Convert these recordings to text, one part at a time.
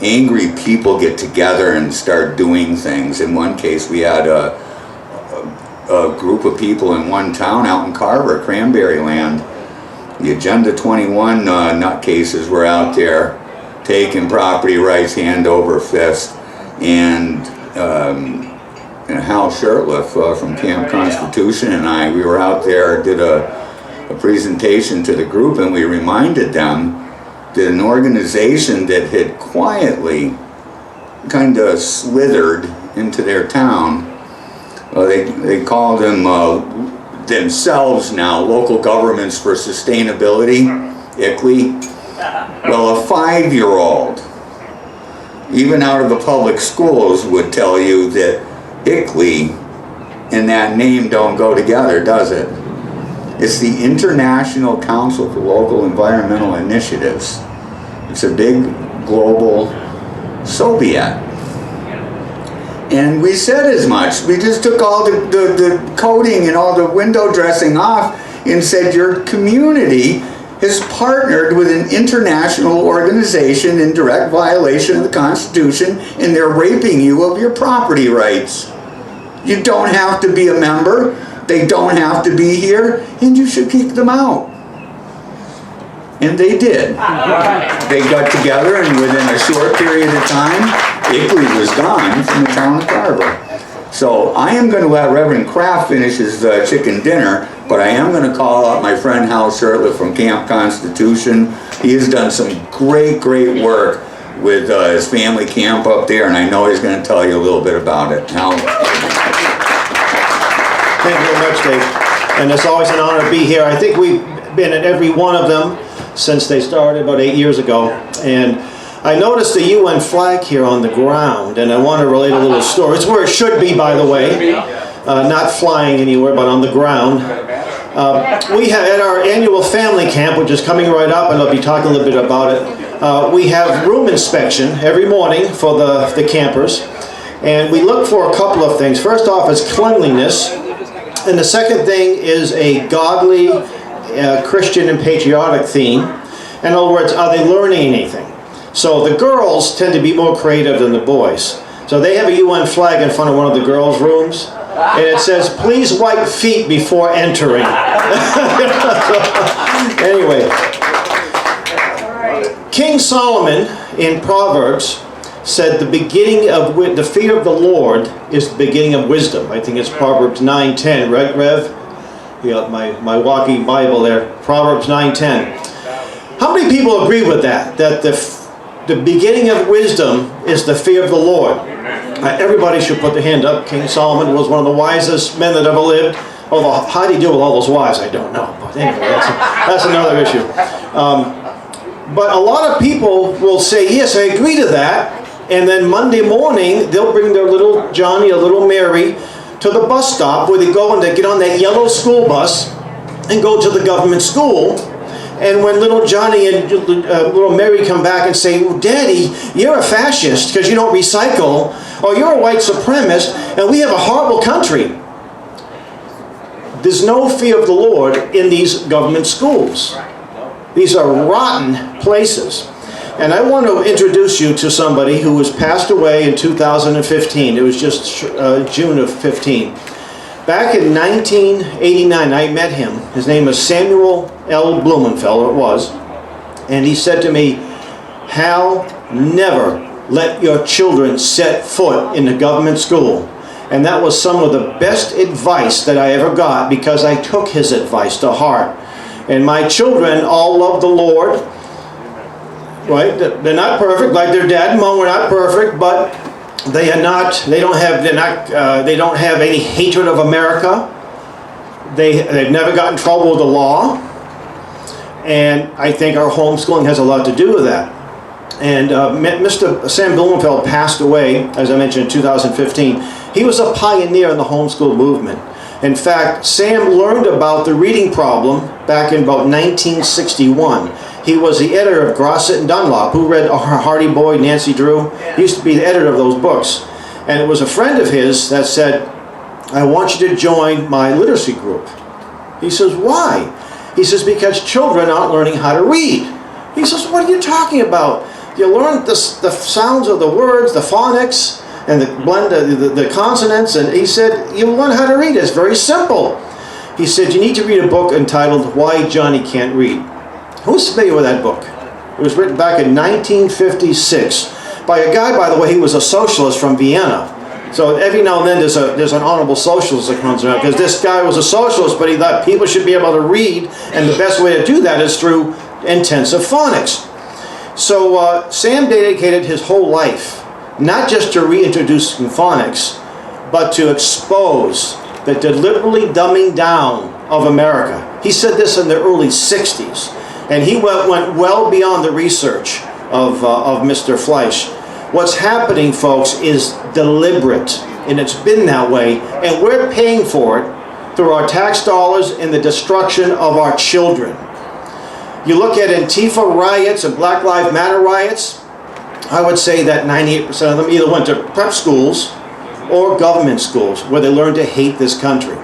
angry people get together and start doing things. In one case, we had a group of people in one town out in Carver, Cranberry Land. The Agenda 21 nutcases were out there taking property rights hand over fist, and Hal Shurtleff from Camp Constitution and we were out there, did a presentation to the group, and we reminded them that an organization that had quietly kind of slithered into their town, they call them themselves now Local Governments for Sustainability, ICLEI. Well, a 5-year-old, even out of the public schools, would tell you that ICLEI and that name don't go together, does it? It's the International Council for Local Environmental Initiatives. It's a big global Soviet. And we said as much. We just took all the coating and all the window dressing off and said your community has partnered with an international organization in direct violation of the Constitution, and they're raping you of your property rights. You don't have to be a member. They don't have to be here, and you should kick them out. And they did. They got together, and within a short period of time, ICLEI was gone from the town of Carver. So I am going to let Reverend Kraft finish his chicken dinner, but I am going to call out my friend Hal Shurtleff from Camp Constitution. He has done some great work with his family camp up there, and I know he's going to tell you a little bit about it. Hal. Thank you very much, Dave. And it's always an honor to be here. I think we've been at every one of them since they started about 8 years ago. And I noticed the UN flag here on the ground, and I want to relate a little story. It's where it should be, by the way, not flying anywhere, but on the ground. We have at our annual family camp, which is coming right up, and I'll be talking a little bit about it. We have room inspection every morning for the campers, and we look for a couple of things. First off is cleanliness, and the second thing is a godly, Christian and patriotic theme. In other words, are they learning anything? So the girls tend to be more creative than the boys. So they have a UN flag in front of one of the girls' rooms, and it says, "Please wipe feet before entering." Anyway, King Solomon in Proverbs said the fear of the Lord is the beginning of wisdom. I think it's Proverbs 9:10, right, Rev? You got my walking Bible there, Proverbs 9:10. How many people agree with that? That the beginning of wisdom is the fear of the Lord. Everybody should put their hand up. King Solomon was one of the wisest men that ever lived. Although, how did he deal with all those wives? I don't know. But anyway, that's another issue. But a lot of people will say, yes, I agree to that. And then Monday morning, they'll bring their little Johnny or little Mary to the bus stop where they go and they get on that yellow school bus and go to the government school. And when little Johnny and little Mary come back and say, well, Daddy, you're a fascist because you don't recycle, or you're a white supremacist, and we have a horrible country. There's no fear of the Lord in these government schools. These are rotten places. And I want to introduce you to somebody who was passed away in 2015. It was just June of 15. Back in 1989, I met him. His name is Samuel L. Blumenfeld, it was. And he said to me, Hal, never let your children set foot in the government school. And that was some of the best advice that I ever got, because I took his advice to heart. And my children all love the Lord. Right? They're not perfect, like their dad and mom were not perfect, but they don't have any hatred of America. They've never gotten in trouble with the law. And I think our homeschooling has a lot to do with that. And Mr. Sam Blumenfeld passed away, as I mentioned, in 2015. He was a pioneer in the homeschool movement. In fact, Sam learned about the reading problem back in about 1961. He was the editor of Grosset and Dunlop, who read Hardy Boyd, Nancy Drew. He used to be the editor of those books. And it was a friend of his that said, I want you to join my literacy group. He says, why? He says, because children aren't learning how to read. He says, what are you talking about? You learn the sounds of the words, the phonics, and the blend, the consonants. And he said, you learn how to read. It's very simple. He said, you need to read a book entitled Why Johnny Can't Read. Who's familiar with that book? It was written back in 1956 by a guy, by the way, he was a socialist from Vienna. So every now and then there's an honorable socialist that comes around, because this guy was a socialist, but he thought people should be able to read, and the best way to do that is through intensive phonics. So Sam dedicated his whole life, not just to reintroducing phonics, but to expose the deliberately dumbing down of America. He said this in the early 60s, and he went well beyond the research of Mr. Fleisch. What's happening, folks, is deliberate, and it's been that way, and we're paying for it through our tax dollars and the destruction of our children. You look at Antifa riots and Black Lives Matter riots, I would say that 98% of them either went to prep schools or government schools where they learned to hate this country.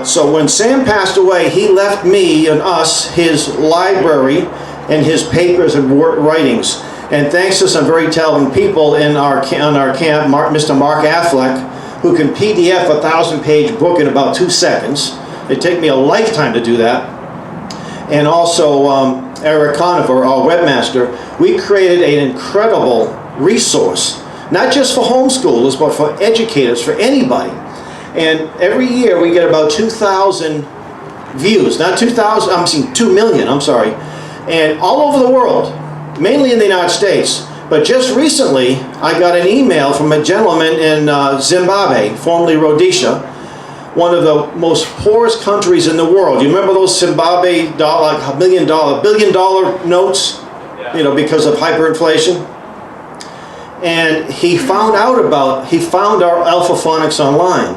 So when Sam passed away, he left me and us his library and his papers and writings. And thanks to some very talented people on our camp, Mr. Mark Affleck, who can PDF a 1,000-page book in about 2 seconds. It'd take me a lifetime to do that. And also Eric Conover, our webmaster, we created an incredible resource, not just for homeschoolers, but for educators, for anybody. And every year we get about 2,000 views, not 2,000, I'm saying 2 million, I'm sorry, and all over the world, mainly in the United States. But just recently, I got an email from a gentleman in Zimbabwe, formerly Rhodesia, one of the most poorest countries in the world. You remember those Zimbabwe like billion dollar notes, you know, because of hyperinflation? And he found our Alpha Phonics online,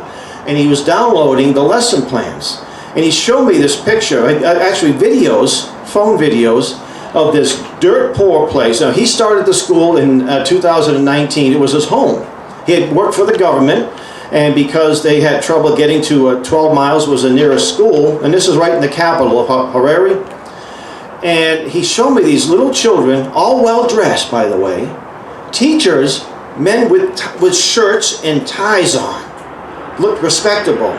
and he was downloading the lesson plans. And he showed me this picture, actually videos, phone videos, of this dirt poor place. Now, he started the school in 2019. It was his home. He had worked for the government, and because they had trouble getting to 12 miles was the nearest school, and this is right in the capital of Harare. And he showed me these little children, all well dressed, by the way, teachers, men with shirts and ties on, looked respectable.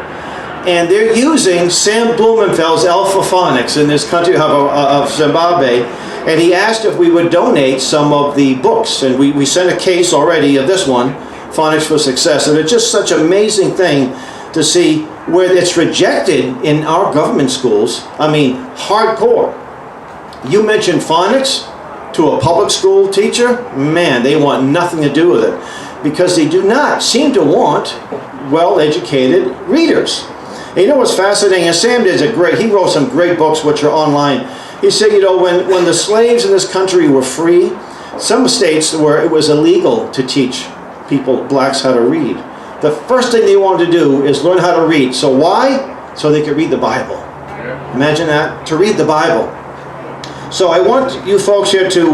And they're using Sam Blumenfeld's Alpha Phonics in this country of Zimbabwe. And he asked if we would donate some of the books. And we sent a case already of this one, Phonics for Success. And it's just such an amazing thing to see where it's rejected in our government schools. I mean, hardcore. You mention phonics to a public school teacher, man, they want nothing to do with it, because they do not seem to want well-educated readers. And you know what's fascinating? And Sam he wrote some great books which are online. He said, you know, when the slaves in this country were free, some states where it was illegal to teach people, blacks, how to read. The first thing they wanted to do is learn how to read. So why? So they could read the Bible. Imagine that, to read the Bible. So I want you folks here to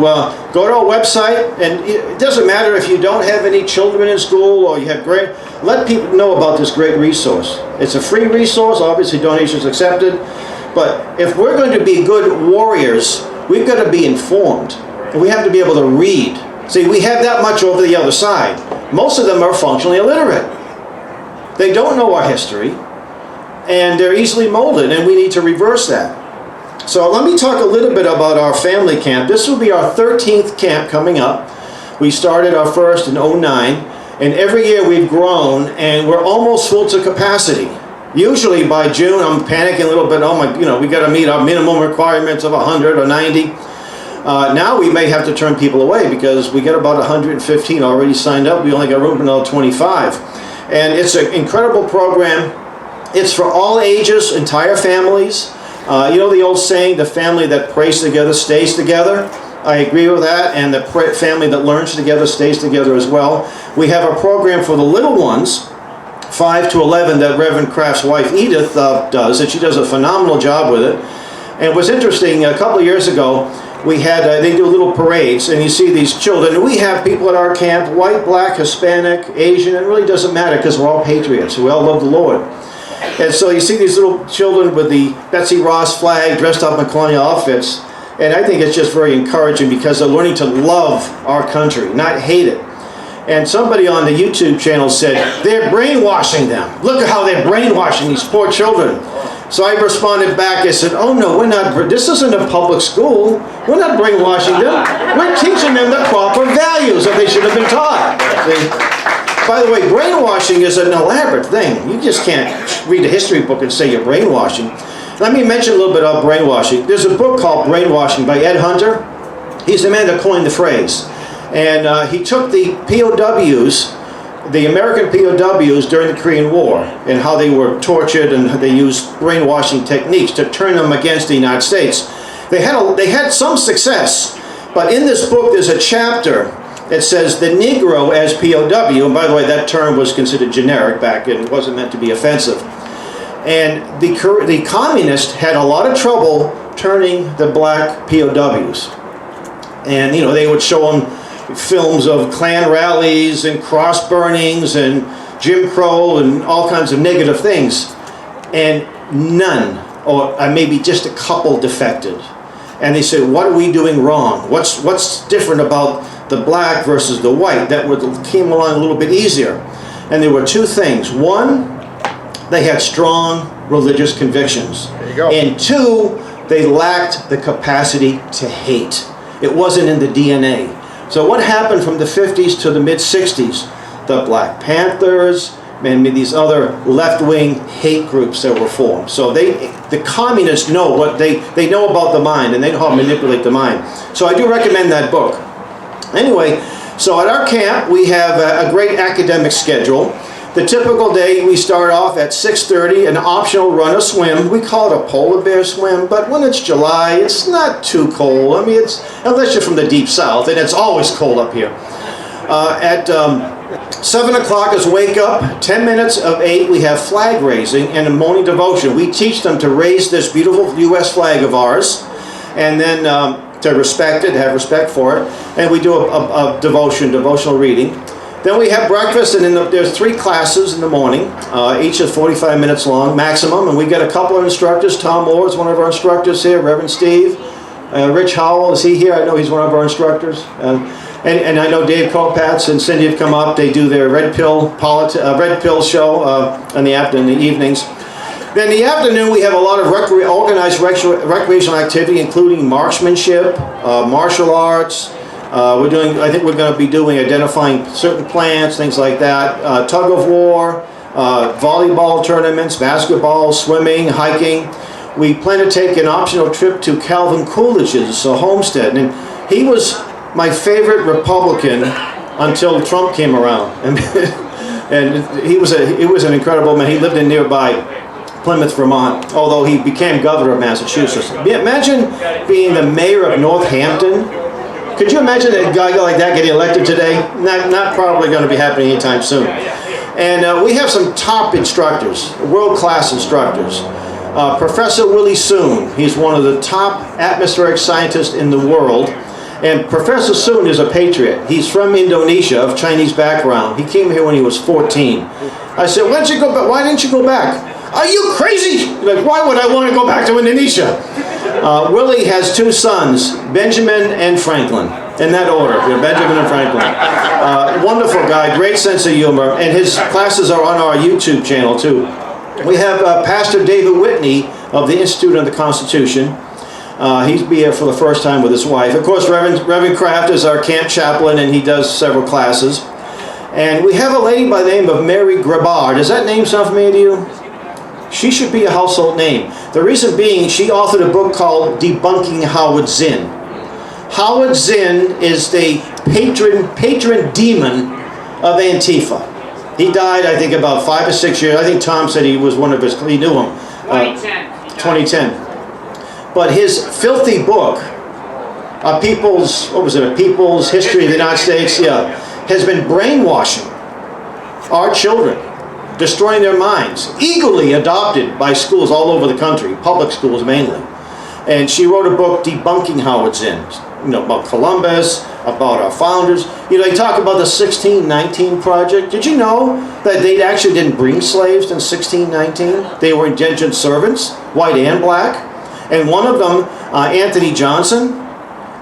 go to our website, and it doesn't matter if you don't have any children in school or you have let people know about this great resource. It's a free resource, obviously donations accepted, but if we're going to be good warriors, we've got to be informed, and we have to be able to read. See, we have that much over the other side. Most of them are functionally illiterate. They don't know our history, and they're easily molded, and we need to reverse that. So let me talk a little bit about our family camp. This will be our 13th camp coming up. We started our first in 2009, and every year we've grown, and we're almost full to capacity. Usually by June, I'm panicking a little bit. Oh my, you know, we got to meet our minimum requirements of 100 or 90. Now we may have to turn people away because we get about 115 already signed up. We only got room for another 25. And it's an incredible program. It's for all ages, entire families. You know the old saying, the family that prays together stays together? I agree with that, and the family that learns together stays together as well. We have a program for the little ones, 5 to 11, that Reverend Kraft's wife Edith does, and she does a phenomenal job with it. And what's interesting, a couple of years ago, we had, they do little parades, and you see these children, and we have people at our camp, white, black, Hispanic, Asian, it really doesn't matter because we're all patriots, we all love the Lord. And so you see these little children with the Betsy Ross flag dressed up in colonial outfits, And I think it's just very encouraging because they're learning to love our country, not hate it. And somebody on the YouTube channel said, they're brainwashing them. Look at how they're brainwashing these poor children. So I responded back, I said, oh no, we're not, this isn't a public school. We're not brainwashing them. We're teaching them the proper values that they should have been taught. See? By the way, brainwashing is an elaborate thing. You just can't read a history book and say you're brainwashing. Let me mention a little bit about brainwashing. There's a book called Brainwashing by Ed Hunter. He's the man that coined the phrase. And he took the POWs, the American POWs during the Korean War, and how they were tortured, and they used brainwashing techniques to turn them against the United States. They had some success, but in this book there's a chapter that says the Negro as POW, and by the way, that term was considered generic back then, it wasn't meant to be offensive. And the communists had a lot of trouble turning the black POWs. And, you know, they would show them films of Klan rallies and cross burnings and Jim Crow and all kinds of negative things. And none, or maybe just a couple, defected. And they said, what are we doing wrong? What's different about the black versus the white? That came along a little bit easier. And there were two things. One, they had strong religious convictions. There you go. And two, they lacked the capacity to hate. It wasn't in the DNA. So what happened from the 50s to the mid-60s? The Black Panthers and these other left-wing hate groups that were formed. So the communists know what they know about the mind, and they know how to manipulate the mind. So I do recommend that book. Anyway, so at our camp we have a great academic schedule. The typical day, we start off at 6:30, an optional run or swim. We call it a polar bear swim, but when it's July, it's not too cold. I mean, unless you're from the deep south, and it's always cold up here. At 7 o'clock is wake up. 10 minutes of 8, we have flag raising and a morning devotion. We teach them to raise this beautiful U.S. flag of ours, and then to respect it, have respect for it. And we do a devotional reading. Then we have breakfast, and then there's 3 classes in the morning. Each is 45 minutes long, maximum. And we get a couple of instructors. Tom Moore is one of our instructors here. Reverend Steve. Rich Howell, is he here? I know he's one of our instructors. And I know Dave Kopatz and Cindy have come up. They do their Red Pill show in the evenings. Then in the afternoon, we have a lot of organized recreational activity, including marksmanship, martial arts. I think we're going to be doing identifying certain plants, things like that. Tug of war, volleyball tournaments, basketball, swimming, hiking. We plan to take an optional trip to Calvin Coolidge's homestead, and he was my favorite Republican until Trump came around. And he was an incredible man. He lived in nearby Plymouth, Vermont, although he became governor of Massachusetts. Imagine being the mayor of Northampton. Could you imagine a guy like that getting elected today? Not probably going to be happening anytime soon. And we have some top instructors, world-class instructors. Professor Willie Soon, he's one of the top atmospheric scientists in the world. And Professor Soon is a patriot. He's from Indonesia, of Chinese background. He came here when he was 14. I said, why didn't you go back? Are you crazy? Like, why would I want to go back to Indonesia? Willie has 2 sons, Benjamin and Franklin, in that order. Benjamin and Franklin. Wonderful guy, great sense of humor, and his classes are on our YouTube channel too. We have Pastor David Whitney of the Institute of the Constitution. He's here for the first time with his wife. Of course, Reverend Kraft is our camp chaplain, and he does several classes. And we have a lady by the name of Mary Grabar. Does that name sound familiar to you? She should be a household name. The reason being, she authored a book called Debunking Howard Zinn. Howard Zinn is the patron demon of Antifa. He died, I think, about 5 or 6 years. I think Tom said he was one of his, he knew him. 2010. But his filthy book, A People's History of the United States, has been brainwashing our children, destroying their minds, eagerly adopted by schools all over the country, public schools mainly. And she wrote a book debunking Howard Zinn, about Columbus, about our founders. They talk about the 1619 Project. Did you know that they actually didn't bring slaves in 1619? They were indentured servants, white and black. And one of them, Anthony Johnson,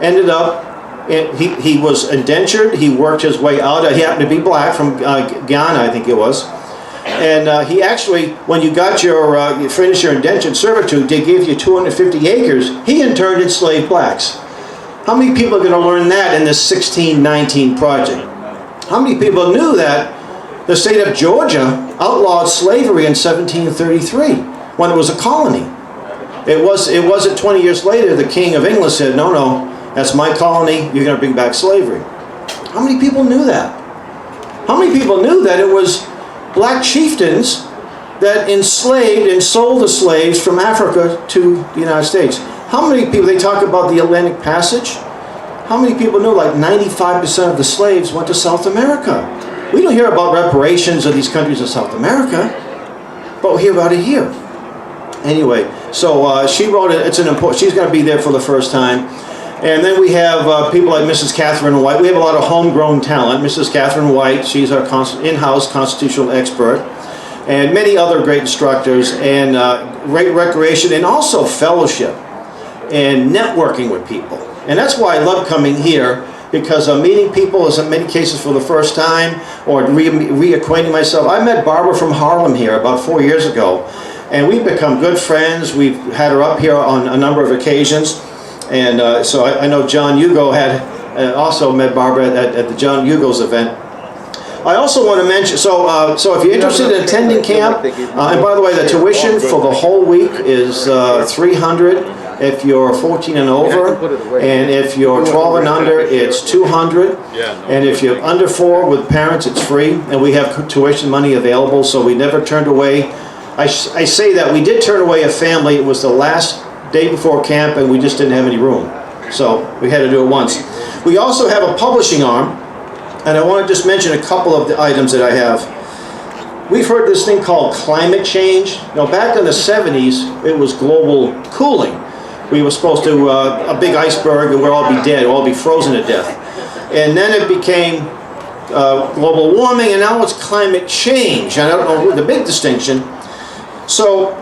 ended up, he was indentured, he worked his way out. He happened to be black from Ghana, I think it was. And he actually, when you got you finished your indentured servitude, they gave you 250 acres. He in turn enslaved blacks. How many people are going to learn that in this 1619 project? How many people knew that the state of Georgia outlawed slavery in 1733 when it was a colony? It wasn't 20 years later the King of England said, no, no, that's my colony, you're going to bring back slavery. How many people knew that? How many people knew that it was black chieftains that enslaved and sold the slaves from Africa to the United States? How many people, they talk about the Atlantic Passage. How many people know like 95% of the slaves went to South America? We don't hear about reparations of these countries in South America, but we hear about it here. Anyway, so she wrote it, it's an important, she's going to be there for the first time. And then we have people like Mrs. Catherine White. We have a lot of homegrown talent. Mrs. Catherine White, she's our in-house constitutional expert. And many other great instructors and great recreation and also fellowship and networking with people. And that's why I love coming here, because I'm meeting people in many cases for the first time or reacquainting myself. I met Barbara from Harlem here about 4 years ago, and we've become good friends. We've had her up here on a number of occasions. And so I know John Hugo had also met Barbara at the John Hugo's event. I also want to mention, so if you're interested in attending camp, and by the way, the tuition for the whole week is $300 if you're 14 and over, and if you're 12 and under, it's $200, and if you're under 4 with parents, it's free, and we have tuition money available, so we never turned away. I say that we did turn away a family. It was the last day before camp, and we just didn't have any room, so we had to do it once. We also have a publishing arm, and I want to just mention a couple of the items that I have. We've heard this thing called climate change. Now, back in the 70s, it was global cooling. We were supposed to, a big iceberg, and we'll all be dead, we'll all be frozen to death. And then it became global warming, and now it's climate change. And I don't know the big distinction. So,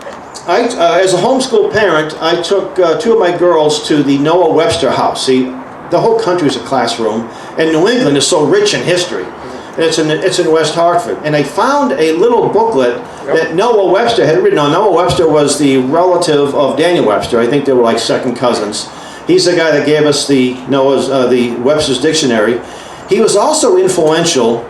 as a homeschool parent, I took 2 of my girls to the Noah Webster House. See, the whole country is a classroom, and New England is so rich in history. And it's in West Hartford. And I found a little booklet that Noah Webster had written on. Noah Webster was the relative of Daniel Webster. I think they were like second cousins. He's the guy that gave us the Webster's Dictionary. He was also influential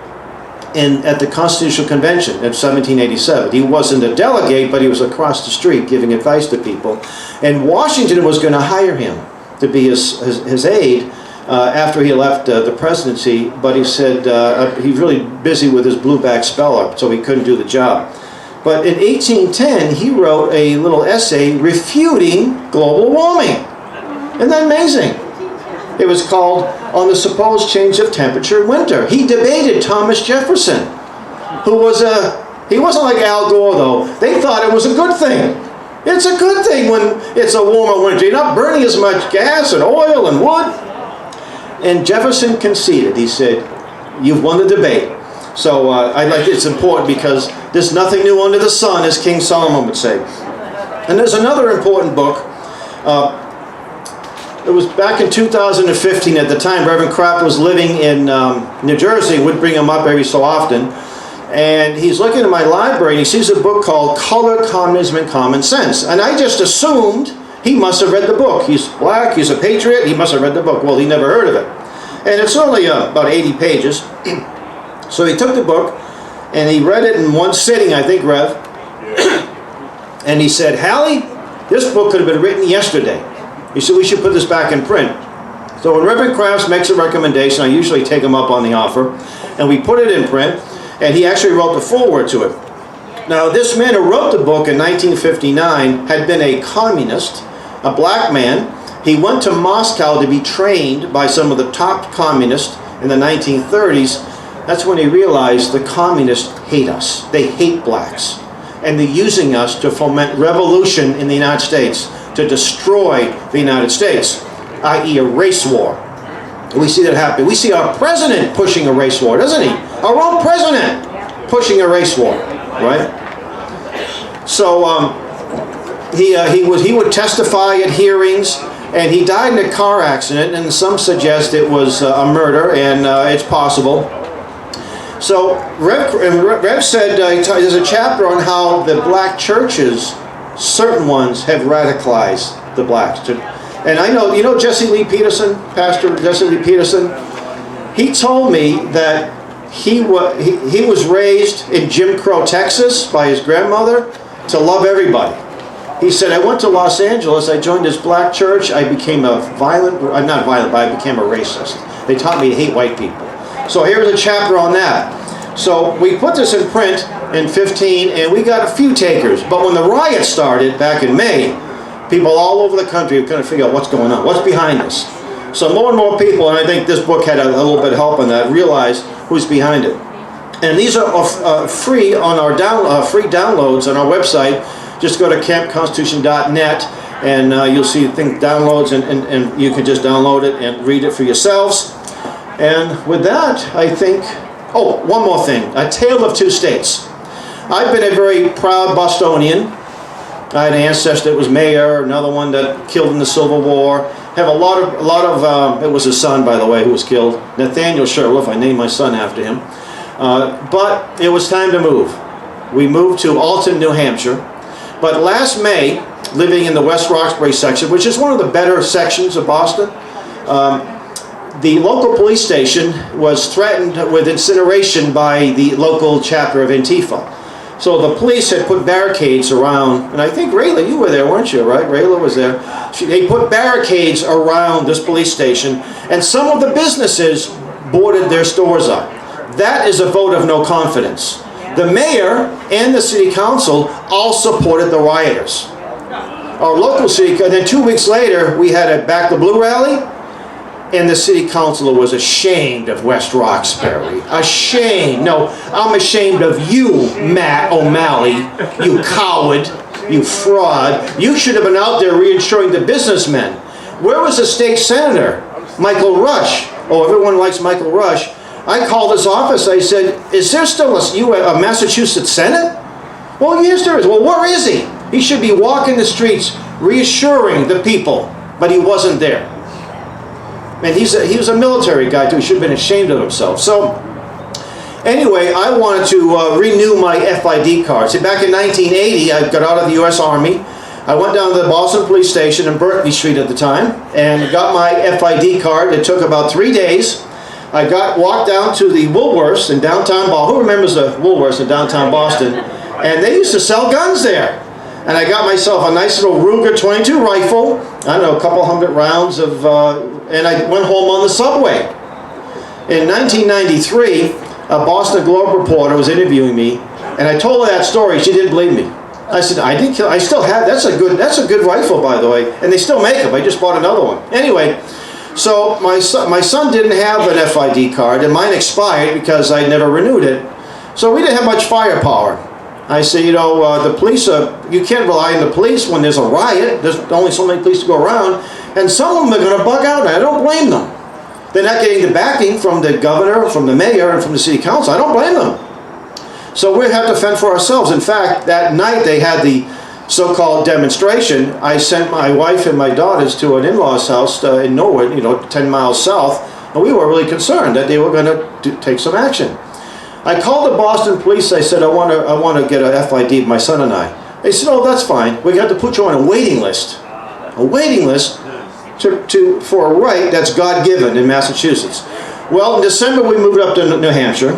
at the Constitutional Convention in 1787. He wasn't a delegate, but he was across the street giving advice to people. And Washington was going to hire him to be his aide after he left the presidency, but he said he's really busy with his blueback speller, so he couldn't do the job. But in 1810, he wrote a little essay refuting global warming. Isn't that amazing? It was called On the Supposed Change of Temperature in Winter. He debated Thomas Jefferson, who was he wasn't like Al Gore, though. They thought it was a good thing. It's a good thing when it's a warmer winter. You're not burning as much gas and oil and wood. And Jefferson conceded. He said, you've won the debate. So it's important because there's nothing new under the sun, as King Solomon would say. And there's another important book. It was back in 2015. At the time, Reverend Kraft was living in New Jersey. Would bring him up every so often. And he's looking at my library, and he sees a book called Color, Communism, and Common Sense. And I just assumed he must have read the book. He's black, he's a patriot, he must have read the book. Well, he never heard of it. And it's only about 80 pages. So he took the book, and he read it in one sitting, I think, Rev. And he said, Hallie, this book could have been written yesterday. He said, we should put this back in print. So when Reverend Crafts makes a recommendation, I usually take him up on the offer, and we put it in print, and he actually wrote the foreword to it. Now, this man who wrote the book in 1959 had been a communist, a black man. He went to Moscow to be trained by some of the top communists in the 1930s. That's when he realized the communists hate us. They hate blacks. And they're using us to foment revolution in the United States, to destroy the United States, i.e. a race war. We see that happen. We see our president pushing a race war, doesn't he? Our own president pushing a race war, right? So he would testify at hearings, and he died in a car accident, and some suggest it was a murder, and it's possible. So Rev said, there's a chapter on how the black churches, certain ones, have radicalized the blacks. And I know, you know Jesse Lee Peterson, Pastor Jesse Lee Peterson? He told me that he was raised in Jim Crow, Texas by his grandmother to love everybody. He said, I went to Los Angeles, I joined this black church, I became a not violent, but I became a racist. They taught me to hate white people. So here's a chapter on that. So we put this in print in 15, and we got a few takers. But when the riot started back in May, people all over the country were trying to figure out what's going on, what's behind this. So more and more people, and I think this book had a little bit of help on that, realize who's behind it. And these are free on our free downloads on our website. Just go to campconstitution.net, and you'll see downloads, and you can just download it and read it for yourselves. And with that, I think, oh, one more thing, A Tale of Two States. I've been a very proud Bostonian. I had an ancestor that was mayor, another one that killed in the Civil War. Have a lot of it was his son, by the way, who was killed, Nathaniel Shurtleff. I named my son after him. But it was time to move. We moved to Alton, New Hampshire. But last May, living in the West Roxbury section, which is one of the better sections of Boston, the local police station was threatened with incineration by the local chapter of Antifa. So the police had put barricades around, and I think Rayla, you were there, weren't you, right? Rayla was there. They put barricades around this police station, and some of the businesses boarded their stores up. That is a vote of no confidence. The mayor and the city council all supported the rioters. Our local city, and then 2 weeks later, we had a Back the Blue rally, and the city councilor was ashamed of West Roxbury. Ashamed. No, I'm ashamed of you, Matt O'Malley, you coward, you fraud. You should have been out there reassuring the businessmen. Where was the state senator, Michael Rush? Oh, everyone likes Michael Rush. I called his office, I said, is there still a Massachusetts Senate? Well, yes, there is. Well, where is he? He should be walking the streets, reassuring the people, but he wasn't there. And he was a military guy, too. He should have been ashamed of himself. So, anyway, I wanted to renew my FID card. See, back in 1980, I got out of the U.S. Army. I went down to the Boston Police Station in Berkeley Street at the time and got my FID card. It took about 3 days. I walked down to the Woolworths in downtown Boston. Who remembers the Woolworths in downtown Boston? And they used to sell guns there. And I got myself a nice little Ruger 22 rifle. I don't know, a couple hundred rounds of, and I went home on the subway. In 1993, a Boston Globe reporter was interviewing me, and I told her that story. She didn't believe me. I said, I still have, that's a good rifle, by the way, and they still make them. I just bought another one. Anyway, so my son didn't have an FID card, and mine expired because I never renewed it. So we didn't have much firepower. I say, you know, the police, you can't rely on the police when there's a riot. There's only so many police to go around, and some of them are going to bug out, and I don't blame them. They're not getting the backing from the governor, from the mayor, and from the city council. I don't blame them. So we have to fend for ourselves. In fact, that night they had the so-called demonstration. I sent my wife and my daughters to an in-laws house in Norwood, 10 miles south, and we were really concerned that they were going to take some action. I called the Boston police. I said, I want to get an FID, my son and I. They said, oh, that's fine. We got to put you on a waiting list. A waiting list for a right that's God-given in Massachusetts. Well, in December, we moved up to New Hampshire,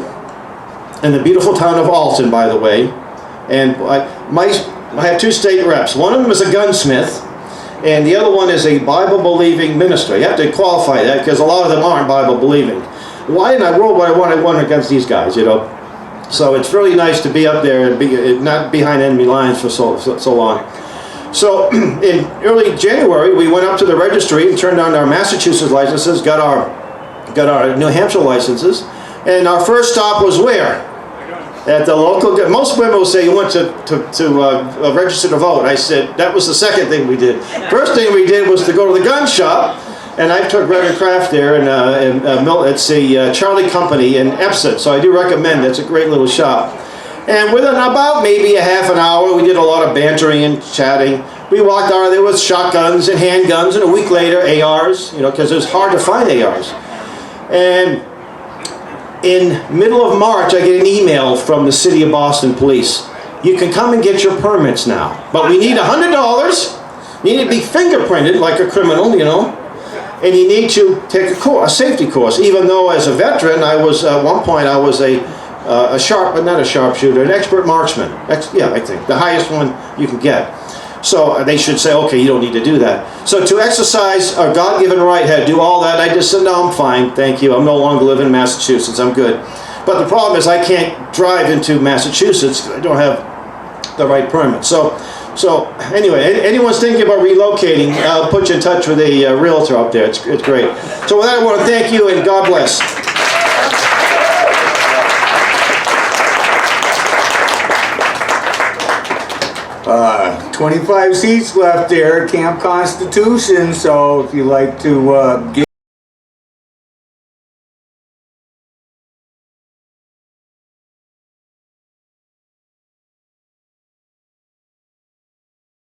in the beautiful town of Alton, by the way. And I have two state reps. One of them is a gunsmith, and the other one is a Bible-believing minister. You have to qualify that because a lot of them aren't Bible-believing. Why in the world would I want to run against these guys, So it's really nice to be up there and be not behind enemy lines for so long. So in early January, we went up to the registry and turned on our Massachusetts licenses, got our New Hampshire licenses, and our first stop was where? At the local. Most women will say you went to register to vote. I said that was the second thing we did. First thing we did was to go to the gun shop. And I took Reverend Kraft there, and it's a Charlie Company in Epsom, so I do recommend it. It's a great little shop. And within about maybe a half an hour, we did a lot of bantering and chatting. We walked out there with shotguns and handguns, and a week later, ARs, you know, because it was hard to find ARs. And in middle of March, I get an email from the City of Boston Police. You can come and get your permits now, but we need $100. You need to be fingerprinted like a criminal, you know, and you need to take a safety course. Even though as a veteran, I was, at one point, I was an expert marksman. Yeah, I think, the highest one you can get. So they should say, okay, you don't need to do that. So to exercise a God-given right, had to do all that. I just said, no, I'm fine, thank you. I'm no longer living in Massachusetts, I'm good. But the problem is I can't drive into Massachusetts because I don't have the right permit. So anyway, anyone's thinking about relocating, I'll put you in touch with a realtor up there. It's great. So with that, I want to thank you and God bless. 25 seats left there at Camp Constitution, so if you'd like to get